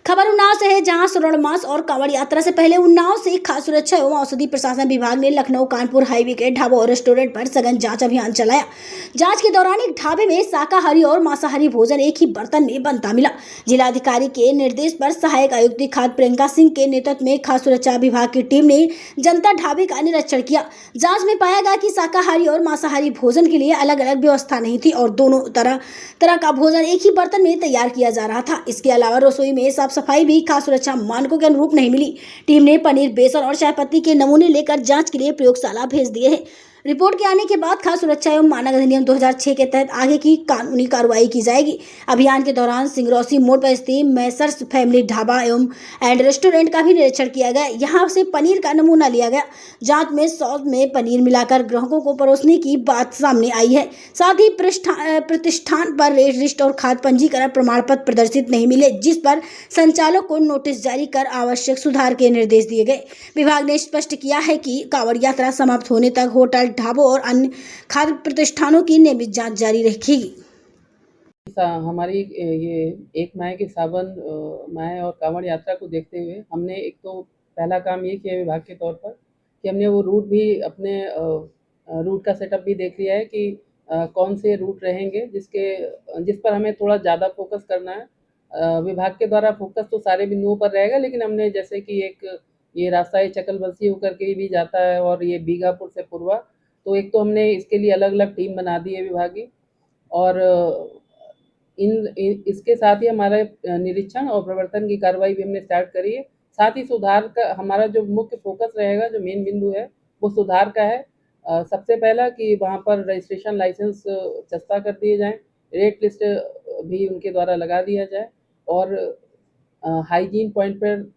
खबर उन्नाव से है, जहां श्रावण मास और कांवड़ यात्रा से पहले उन्नाव से खाद्य सुरक्षा एवं औषधि प्रशासन विभाग ने लखनऊ कानपुर हाईवे के ढाबों और रेस्टोरेंट पर सघन जांच अभियान चलाया। जांच के दौरान एक ढाबे में शाकाहारी और मांसाहारी भोजन एक ही बर्तन में बनता मिला। जिलाधिकारी के निर्देश पर सहायक आयुक्त खाद्य प्रियंका सिंह के नेतृत्व में खाद्य सुरक्षा विभाग की टीम ने जनता ढाबे का निरीक्षण किया। जाँच में पाया गया कि शाकाहारी और मांसाहारी भोजन के लिए अलग अलग व्यवस्था नहीं थी और दोनों तरह का भोजन एक ही बर्तन में तैयार किया जा रहा था। इसके अलावा रसोई में साफ सफाई भी खाद्य सुरक्षा मानकों के अनुरूप नहीं मिली। टीम ने पनीर, बेसन और चाय पत्ती के नमूने लेकर जांच के लिए प्रयोगशाला भेज दिए हैं। रिपोर्ट के आने के बाद खाद्य सुरक्षा एवं मानक अधिनियम 2006 के तहत आगे की कानूनी कार्रवाई की जाएगी। अभियान के दौरान सिंगरौसी मोड़ पर स्थित मैसर्स फैमिली ढाबा एवं एंड रेस्टोरेंट का भी निरीक्षण किया गया। यहाँ से पनीर का नमूना लिया गया। जांच में सॉस में पनीर मिलाकर ग्राहकों को परोसने की बात सामने आई है। साथ ही प्रतिष्ठान पर रेड लिस्ट और खाद्य पंजीकरण प्रमाण पत्र प्रदर्शित नहीं मिले, जिस पर संचालक को नोटिस जारी कर आवश्यक सुधार के निर्देश दिए गए। विभाग ने स्पष्ट किया है कि कांवड़ यात्रा समाप्त होने तक होटल, ढाबों और अन्य खाद्य प्रतिष्ठानों की नियमित जांच जारी रहेगी। हमारी ये एक माह के सावन माह और कांवड़ यात्रा को देखते हुए हमने एक तो पहला काम ये किया विभाग के तौर पर कि हमने वो रूट भी अपने रूट का सेटअप भी देख लिया है कि कौन से रूट रहेंगे जिस पर हमें थोड़ा ज़्यादा फोकस करना है। विभाग के द्वारा फोकस तो सारे बिंदुओं पर रहेगा, लेकिन हमने जैसे कि एक ये रास्ता ये चकलबरसी होकर के भी जाता है और ये बीघापुर से पूर्वा, तो एक तो हमने इसके लिए अलग अलग टीम बना दी है विभागीय। और इसके साथ ही हमारा निरीक्षण और प्रवर्तन की कार्रवाई भी हमने स्टार्ट करी है। साथ ही सुधार का हमारा जो मुख्य फोकस रहेगा, जो मेन बिंदु है वो सुधार का है। सबसे पहला कि वहाँ पर रजिस्ट्रेशन लाइसेंस सस्ता कर दिए जाएँ, रेट लिस्ट भी उनके द्वारा लगा दिया जाए और हाइजीन पॉइंट पर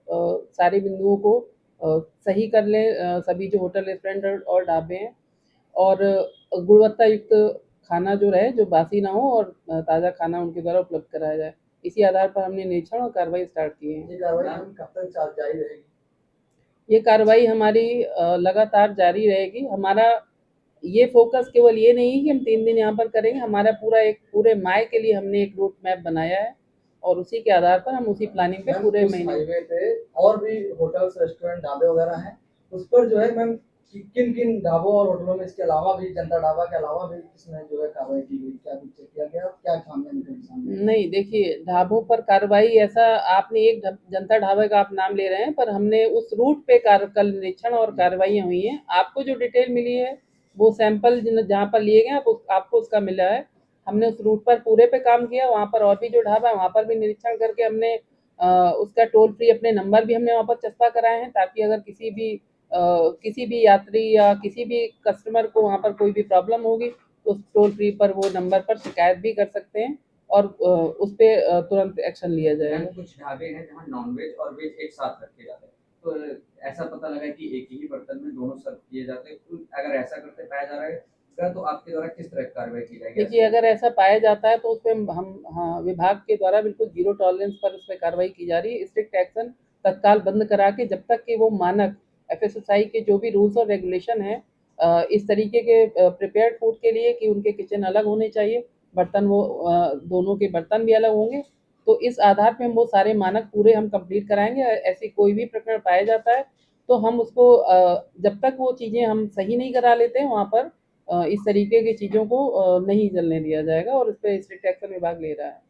सारे बिंदुओं को सही कर लें सभी जो होटल, रेस्टोरेंट और ढाबे हैं, और गुणवत्ता युक्त खाना जो रहे, जो बासी ना हो और ताज़ा खाना उनके द्वारा उपलब्ध कराया जाए। इसी आधार पर हमने निरीक्षण और कार्रवाई स्टार्ट की है। ये कार्रवाई कब तक जारी रहेगी? ये कार्रवाई हमारी लगातार जारी रहेगी। हमारा ये फोकस केवल ये नहीं है कि हम 3 दिन यहाँ पर करेंगे, हमारा पूरे माह के लिए हमने एक रूट मैप बनाया है और उसी के आधार पर हम उसी प्लानिंग पे पूरे महीने हाईवे पे और भी होटल्स, रेस्टोरेंट, ढाबे वगैरह हैं, उस पर जो है मैम किन ढाबों और होटलों में इसके अलावा भी जनता ढाबा के अलावा भी इसमें जो है कार्रवाई की गई, क्या कुछ चेक किया गया, क्या खामियां निकली सामने? नहीं, देखिए ढाबों पर कार्रवाई ऐसा आपने एक जनता ढाबे का आप नाम ले रहे हैं, पर हमने उस रूट पे कल निरीक्षण और कार्रवाइयाँ हुई हैं। आपको जो डिटेल मिली है वो सैंपल जहाँ पर लिए गए आपको उसका मिला है। हमने उस रूट पर पूरे पे काम किया, वहाँ पर और भी जो ढाबा है वहाँ पर भी निरीक्षण करके हमने उसका टोल फ्री अपने नंबर भी हमने वहाँ पर चस्पा कराए हैं, ताकि अगर किसी भी यात्री या किसी भी कस्टमर को वहाँ पर कोई भी प्रॉब्लम होगी तो उस टोल फ्री पर वो नंबर पर शिकायत भी कर सकते हैं और उस पे तुरंत एक्शन लिया जाएगा। कुछ ढाबे हैं जहाँ नॉन-वेज और वेज एक साथ रखे जाते हैं, तो ऐसा पता लगा कि एक ही बर्तन में दोनों सर्व किए जाते हैं, तो अगर ऐसा करते पाया जा रहा है तो आपके द्वारा किस तरह की कार्रवाई की जाएगी? देखिए, अगर ऐसा पाया जाता है तो उस पे विभाग के द्वारा बिल्कुल ज़ीरो टॉलरेंस पर उस पे कार्रवाई की जा रही है। स्ट्रिक्ट एक्शन तत्काल बंद करा के जब तक कि वो मानक एफएसएसआई के जो भी रूल्स और रेगुलेशन हैं इस तरीके के प्रिपेयर्ड फूड के लिए कि उनके किचन अलग होने चाहिए, बर्तन वो दोनों के बर्तन भी अलग होंगे, तो इस आधार पे हम वो सारे मानक पूरे हम कंप्लीट कराएँगे। ऐसी कोई भी प्रकरण पाया जाता है तो हम उसको जब तक वो चीज़ें हम सही नहीं करा लेते हैं वहाँ पर इस तरीके की चीज़ों को नहीं चलने दिया जाएगा और इस पे स्ट्रिक्ट एक्शन विभाग ले रहा है।